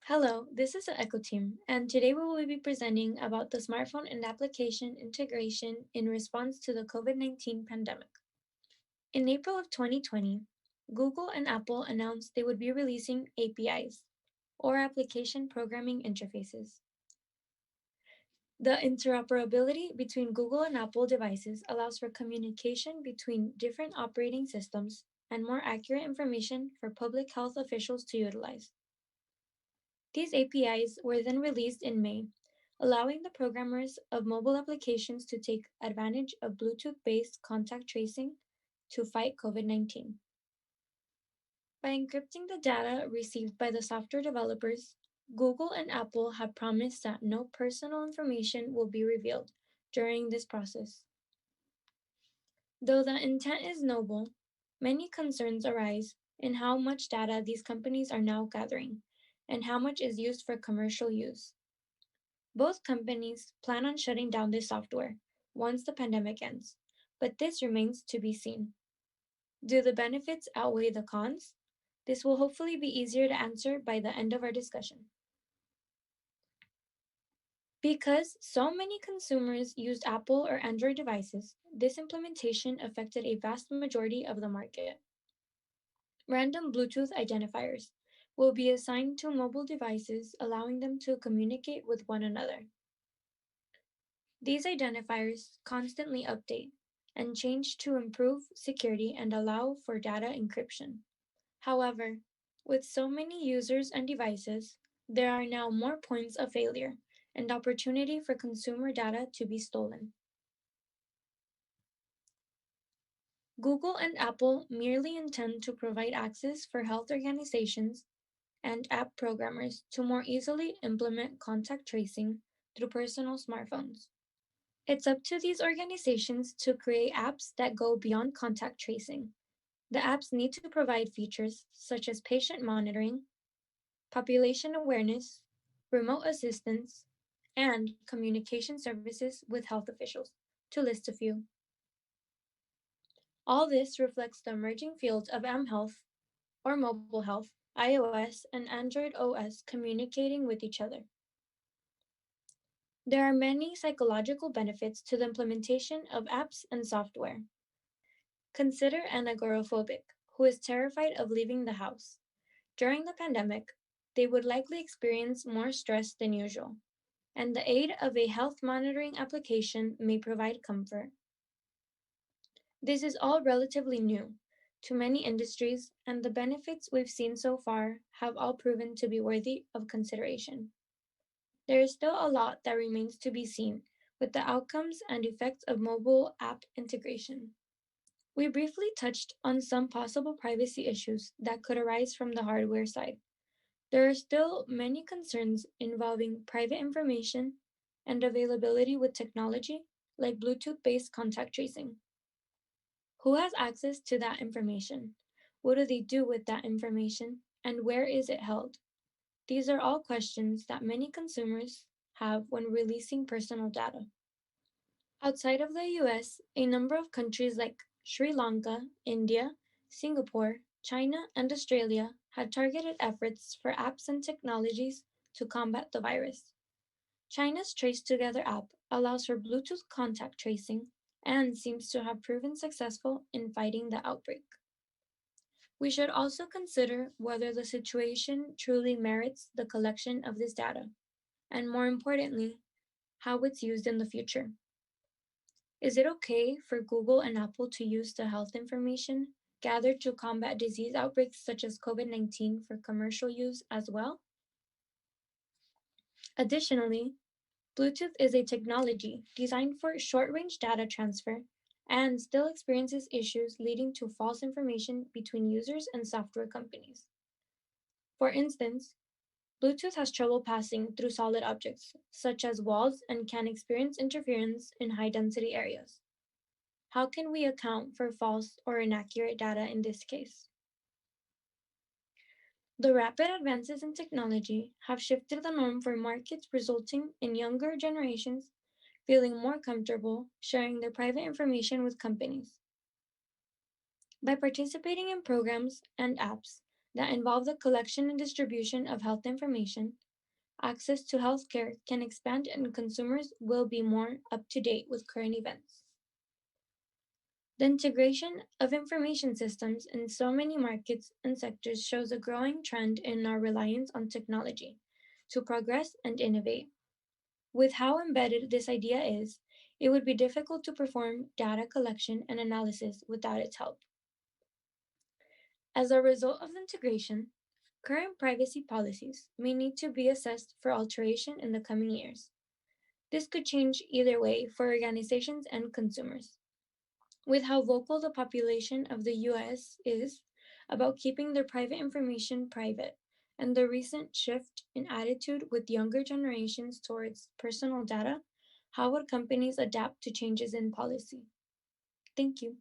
Hello, this is the Echo Team, and today we will be presenting about the smartphone and application integration in response to the COVID-19 pandemic. In April of 2020, Google and Apple announced they would be releasing APIs, or Application Programming Interfaces. The interoperability between Google and Apple devices allows for communication between different operating systems and more accurate information for public health officials to utilize. These APIs were then released in May, allowing the programmers of mobile applications to take advantage of Bluetooth-based contact tracing to fight COVID-19. By encrypting the data received by the software developers, Google and Apple have promised that no personal information will be revealed during this process. Though the intent is noble, many concerns arise in how much data these companies are now gathering and how much is used for commercial use. Both companies plan on shutting down this software once the pandemic ends, but this remains to be seen. Do the benefits outweigh the cons? This will hopefully be easier to answer by the end of our discussion. Because so many consumers used Apple or Android devices, this implementation affected a vast majority of the market. Random Bluetooth identifiers will be assigned to mobile devices, allowing them to communicate with one another. These identifiers constantly update and change to improve security and allow for data encryption. However, with so many users and devices, there are now more points of failure and opportunity for consumer data to be stolen. Google and Apple merely intend to provide access for health organizations and app programmers to more easily implement contact tracing through personal smartphones. It's up to these organizations to create apps that go beyond contact tracing. The apps need to provide features such as patient monitoring, population awareness, remote assistance, and communication services with health officials, to list a few. All this reflects the emerging fields of mHealth or mobile health, iOS, and Android OS communicating with each other. There are many psychological benefits to the implementation of apps and software. Consider an agoraphobic who is terrified of leaving the house. During the pandemic, they would likely experience more stress than usual, and the aid of a health monitoring application may provide comfort. This is all relatively new to many industries, and the benefits we've seen so far have all proven to be worthy of consideration. There is still a lot that remains to be seen with the outcomes and effects of mobile app integration. We briefly touched on some possible privacy issues that could arise from the hardware side. There are still many concerns involving private information and availability with technology like Bluetooth-based contact tracing. Who has access to that information? What do they do with that information? And where is it held? These are all questions that many consumers have when releasing personal data. Outside of the US, a number of countries like Sri Lanka, India, Singapore, China, and Australia had targeted efforts for apps and technologies to combat the virus. China's Trace Together app allows for Bluetooth contact tracing and seems to have proven successful in fighting the outbreak. We should also consider whether the situation truly merits the collection of this data, and more importantly, how it's used in the future. Is it okay for Google and Apple to use the health information gathered to combat disease outbreaks such as COVID-19 for commercial use as well? Additionally, Bluetooth is a technology designed for short-range data transfer and still experiences issues leading to false information between users and software companies. For instance, Bluetooth has trouble passing through solid objects, such as walls, and can experience interference in high-density areas. How can we account for false or inaccurate data in this case? The rapid advances in technology have shifted the norm for markets, resulting in younger generations feeling more comfortable sharing their private information with companies. By participating in programs and apps that involve the collection and distribution of health information, access to healthcare can expand and consumers will be more up to date with current events. The integration of information systems in so many markets and sectors shows a growing trend in our reliance on technology to progress and innovate. With how embedded this idea is, it would be difficult to perform data collection and analysis without its help. As a result of the integration, current privacy policies may need to be assessed for alteration in the coming years. This could change either way for organizations and consumers. With how vocal the population of the US is about keeping their private information private, and the recent shift in attitude with younger generations towards personal data, how would companies adapt to changes in policy? Thank you.